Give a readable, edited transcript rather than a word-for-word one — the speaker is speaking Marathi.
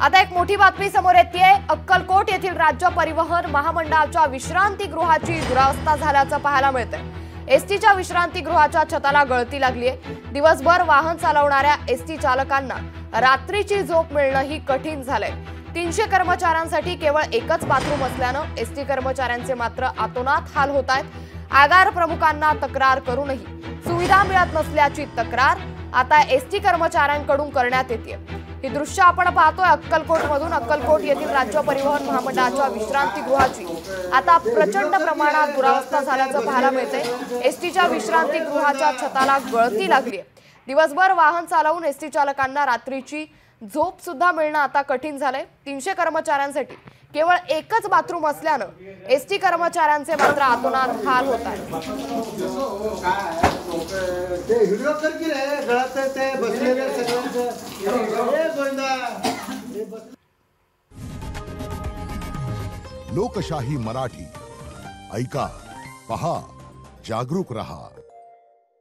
आता एक मोठी बातमी समोर येतेय। अक्कलकोट येथील राज्य परिवहन महामंडळाच्या विश्रांतीगृहाची दुरावस्था झाल्याचं पाहायला मिळतंय। एसटीच्या विश्रांतीगृहाच्या छताला गळती लागलीय। दिवसभर वाहन चालवणाऱ्या एसटी चालकांना रात्रीची झोप मिळणंही कठीण झालंय। 300 कर्मचाऱ्यांसाठी केवळ एकच बाथरूम असल्यानं एसटी कर्मचाऱ्यांचे मात्र आतोनात हाल होत आहेत। आगार प्रमुखांना तक्रार करूनही सुविधा मिळत नसल्याची तक्रार आता एसटी कर्मचाऱ्यांकडून करण्यात येते। ही दृश्य आपण पाहतोय अक्कलकोटमधून। अक्कलकोट येथील राज्य परिवहन महामंडळाच्या विश्रांतीगृहाची आता प्रचंड प्रमाणात दुरावस्था झाल्याचं पाहायला मिळतंय। एसटीच्या विश्रांतीगृहाच्या छताला गळती लागलीय। दिवसभर वाहन चालवून एसटी चालकांना रात्रीची झोप सुद्धा मिळणं आता कठीण झालंय। 300 कर्मचाऱ्यांसाठी केवळ एकच बाथरूम असल्यानं एसटी कर्मचाऱ्यांचे मात्र आतोनात हाल होत आहेत। लोकशाही मराठी ऐका, पहा, जागरूक रहा।